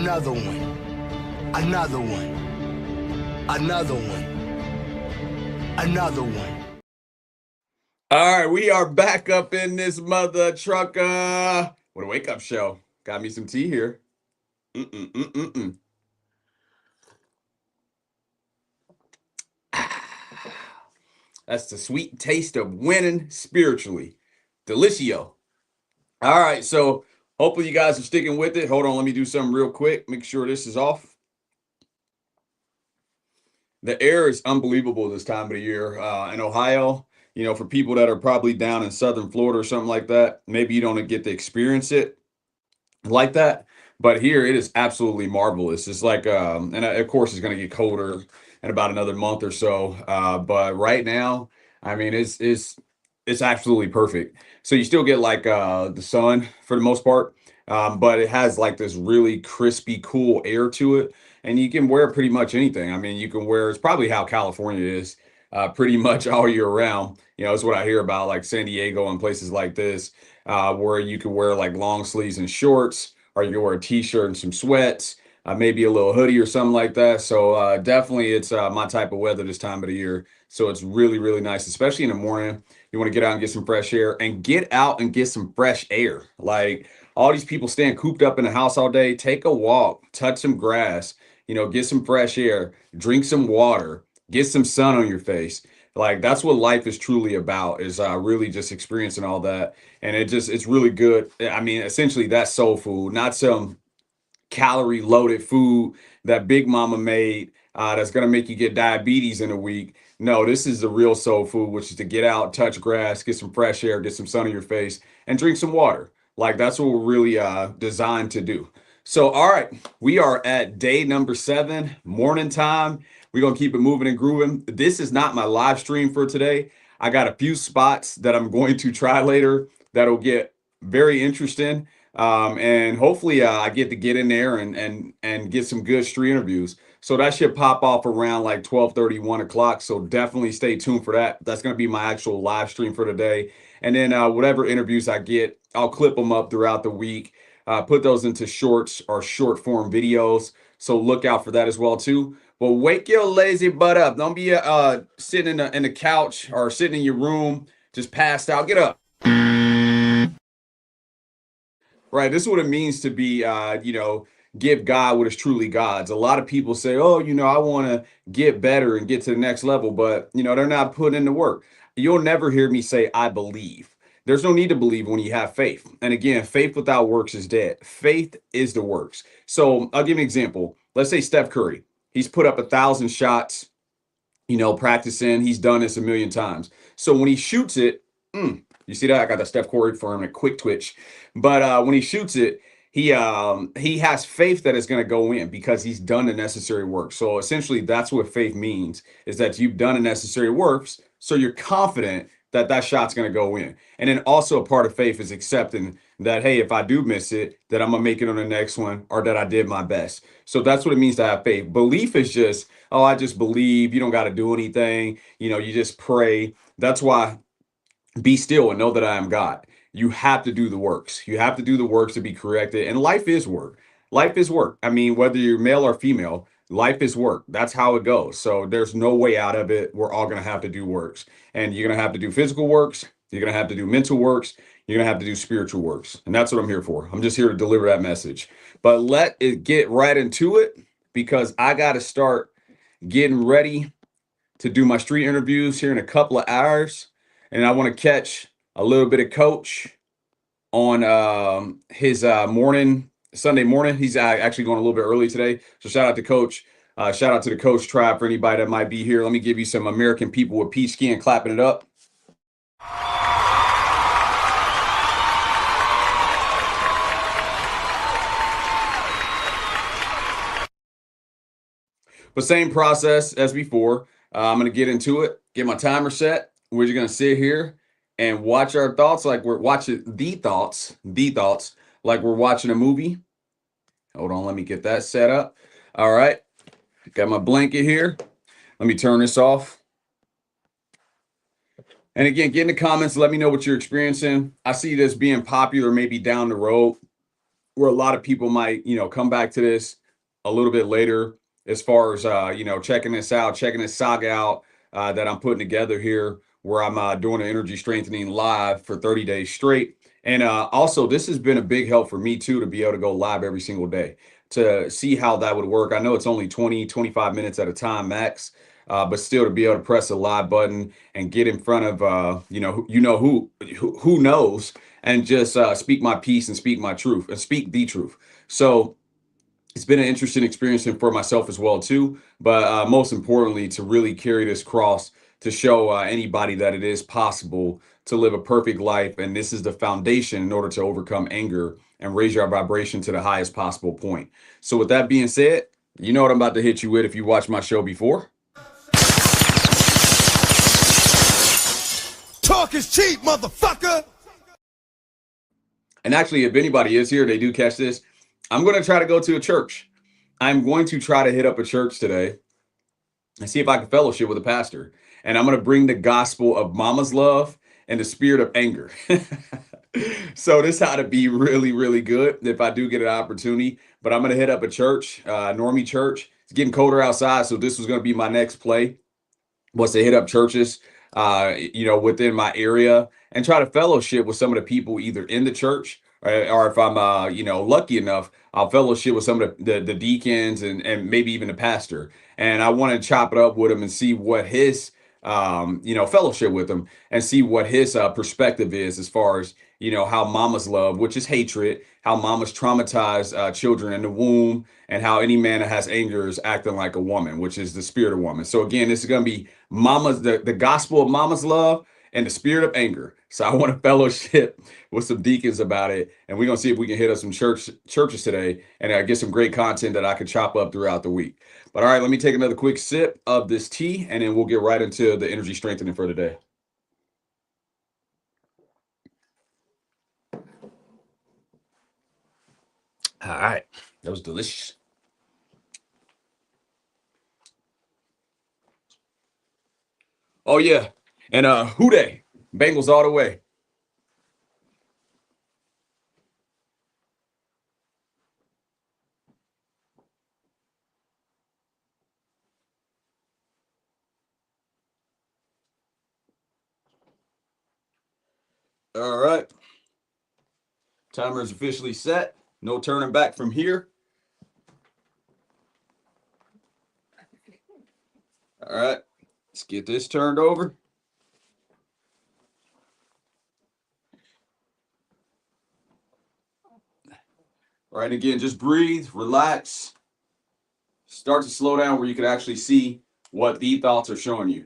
Another one. Another one. Another one. Another one. All right, we are back up in this mother trucker. What a wake up show. Got me some tea here. Mm-mm-mm-mm-mm. That's the sweet taste of winning spiritually. Delicio. All right, so hopefully you guys are sticking with it. Hold on, let me do something real quick. Make sure this is off. The air is unbelievable this time of the year in Ohio. You know, for people that are probably down in southern Florida or something like that, maybe you don't get to experience it like that. But here it is absolutely marvelous. It's like, and of course, it's going to get colder in about another month or so. But right now, I mean, it's absolutely perfect. So you still get like the sun for the most part, but it has like this really crispy, cool air to it, and you can wear pretty much anything. I mean, you can wear. It's probably how California is, pretty much all year round. You know, it's what I hear about like San Diego and places like this where you can wear like long sleeves and shorts, or you can wear a t-shirt and some sweats, maybe a little hoodie or something like that. So definitely, it's my type of weather this time of the year. So it's really, really nice, especially in the morning. You want to get out and get some fresh air, and get out and get some fresh air. Like all these people staying cooped up in the house all day, take a walk, touch some grass, get some fresh air, drink some water, get some sun on your face. Like that's what life is truly about, is really just experiencing all that. And it's really good. I mean, essentially that's soul food, not some calorie loaded food that Big Mama made that's going to make you get diabetes in a week. No, this is the real soul food, which is to get out, touch grass, get some fresh air, get some sun on your face, and drink some water. Like that's what we're really designed to do. So, all right, we are at day number 7, morning time. We're going to keep it moving and grooving. This is not my live stream for today. I got a few spots that I'm going to try later that'll get very interesting. And hopefully I get to get in there and get some good street interviews. So that should pop off around like 12:30, 1 o'clock. So definitely stay tuned for that. That's going to be my actual live stream for today. And then whatever interviews I get, I'll clip them up throughout the week, put those into shorts or short form videos. So look out for that as well too. But wake your lazy butt up. Don't be sitting in the couch or sitting in your room just passed out. Get up. Right. This is what it means to be, give God what is truly God's. A lot of people say, oh, I want to get better and get to the next level, but, they're not putting in the work. You'll never hear me say, I believe. There's no need to believe when you have faith. And again, faith without works is dead. Faith is the works. So I'll give you an example. Let's say Steph Curry. He's put up 1,000 shots, practicing. He's done this a million times. So when he shoots it, you see that? I got the Steph Curry for him, a quick twitch. But when he shoots it, he has faith that it's going to go in because he's done the necessary work. So essentially, that's what faith means, is that you've done the necessary works, so you're confident that that shot's going to go in. And then also a part of faith is accepting that, hey, if I do miss it, that I'm going to make it on the next one, or that I did my best. So that's what it means to have faith. Belief is just, oh, I just believe. You don't got to do anything. You just pray. That's why be still and know that I am God. You have to do the works. You have to do the works to be corrected. And life is work. Life is work. I mean, whether you're male or female, life is work. That's how it goes. So there's no way out of it. We're all going to have to do works. And you're going to have to do physical works. You're going to have to do mental works. You're going to have to do spiritual works. And that's what I'm here for. I'm just here to deliver that message. But let it get right into it, because I got to start getting ready to do my street interviews here in a couple of hours. And I want to catch a little bit of Coach on his Sunday morning. He's actually going a little bit early today. So shout out to Coach. Shout out to the Coach tribe for anybody that might be here. Let me give you some American people with peach skin clapping it up. But same process as before. I'm going to get into it, get my timer set. We're just going to sit here and watch our thoughts like we're watching the thoughts, like we're watching a movie. Hold on, let me get that set up. All right, got my blanket here. Let me turn this off. And again, get in the comments. Let me know what you're experiencing. I see this being popular maybe down the road where a lot of people might, come back to this a little bit later as far as, checking this out, checking this saga out that I'm putting together here, where I'm doing an energy strengthening live for 30 days straight. And also, this has been a big help for me too, to be able to go live every single day to see how that would work. I know it's only 20, 25 minutes at a time max, but still to be able to press a live button and get in front of, who knows, and just speak my piece and speak my truth and speak the truth. So it's been an interesting experience for myself as well too, but most importantly, to really carry this cross to show anybody that it is possible to live a perfect life, and this is the foundation in order to overcome anger and raise your vibration to the highest possible point. So with that being said, you know what I'm about to hit you with if you watched my show before. Talk is cheap, motherfucker. And actually, if anybody is here, they do catch this. I'm going to try to go to a church. I'm going to try to hit up a church today and see if I can fellowship with a pastor. And I'm going to bring the gospel of mama's love and the spirit of anger. So this ought to be really, really good if I do get an opportunity. But I'm going to hit up a church, Normie Church. It's getting colder outside, so this was going to be my next play, was to hit up churches, within my area and try to fellowship with some of the people either in the church, or if I'm, lucky enough, I'll fellowship with some of the deacons and maybe even the pastor. And I want to chop it up with him and see what his, fellowship with him and see what his perspective is as far as, how mamas love, which is hatred, how mamas traumatize children in the womb, and how any man that has anger is acting like a woman, which is the spirit of woman. So again, this is going to be mama's, the gospel of mama's love and the spirit of anger. So I want to fellowship with some deacons about it, and we're gonna see if we can hit up some churches today and get some great content that I can chop up throughout the week. But all right, let me take another quick sip of this tea, and then we'll get right into the energy strengthening for the day. All right, that was delicious. Oh yeah, and who they? Bengals all the way. All right, timer is officially set. No turning back from here. All right, let's get this turned over. All right, again, just breathe, relax, start to slow down where you can actually see what the thoughts are showing you.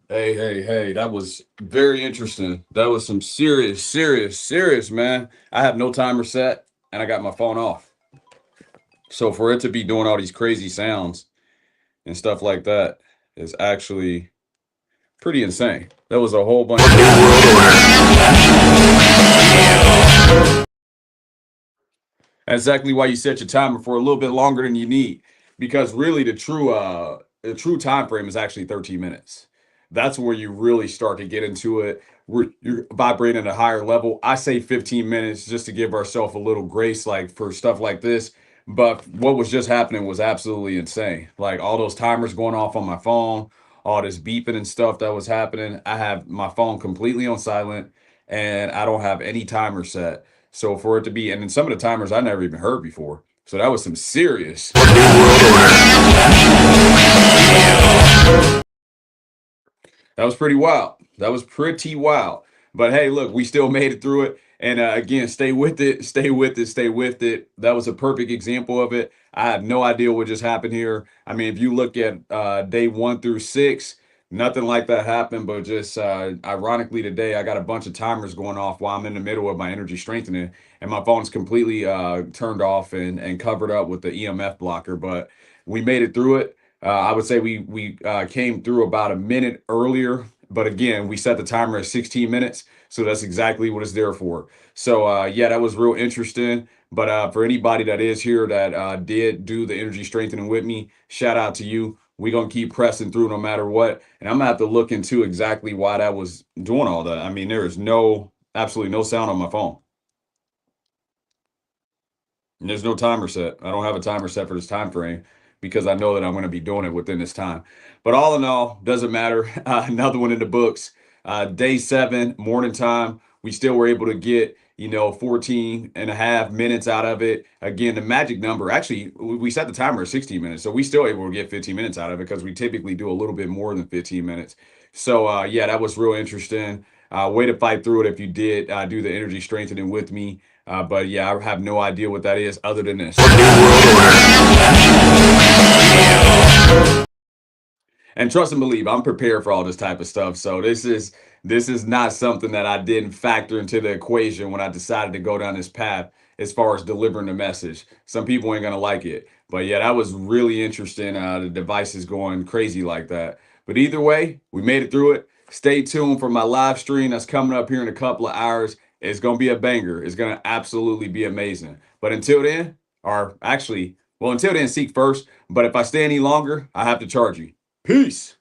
Hey, that was very interesting. That was some serious, man. I have no timer set and I got my phone off. So for it to be doing all these crazy sounds and stuff like that is actually pretty insane. That was a whole bunch That's exactly why you set your timer for a little bit longer than you need, because really the true time frame is actually 13 minutes. That's where you really start to get into it. Where you're vibrating at a higher level. I say 15 minutes just to give ourselves a little grace, like for stuff like this. But what was just happening was absolutely insane. Like all those timers going off on my phone, all this beeping and stuff that was happening. I have my phone completely on silent, and I don't have any timer set. So for it to be, and then some of the timers I never even heard before. So that was some serious. That was pretty wild. That was pretty wild. But hey, look, we still made it through it. And again, stay with it, stay with it, stay with it. That was a perfect example of it. I have no idea what just happened here. I mean, if you look at day 1 through 6, nothing like that happened. But just ironically, today I got a bunch of timers going off while I'm in the middle of my energy strengthening, and my phone's completely turned off and covered up with the EMF blocker. But we made it through it. I would say we came through about a minute earlier, but again, we set the timer at 16 minutes, so that's exactly what it's there for. So yeah, that was real interesting. But for anybody that is here that did do the energy strengthening with me, shout out to you. We're gonna keep pressing through no matter what, and I'm gonna have to look into exactly why that was doing all that. I mean, there is absolutely no sound on my phone. And there's no timer set. I don't have a timer set for this time frame because I know that I'm going to be doing it within this time. But all in all, doesn't matter. Another one in the books. Day 7, morning time. We still were able to get 14 and a half minutes out of it. Again, the magic number. Actually, we set the timer at 16 minutes, so we still able to get 15 minutes out of it because we typically do a little bit more than 15 minutes. So yeah, that was real interesting. Way to fight through it if you did do the energy strengthening with me. But yeah, I have no idea what that is other than this. And trust and believe, I'm prepared for all this type of stuff. So this is not something that I didn't factor into the equation when I decided to go down this path as far as delivering the message. Some people ain't gonna like it, but yeah, that was really interesting. The device is going crazy like that. But either way, we made it through it. Stay tuned for my live stream that's coming up here in a couple of hours. It's gonna be a banger. It's gonna absolutely be amazing. But until then, or actually, well, until then, seek first. But if I stay any longer, I have to charge you. Peace.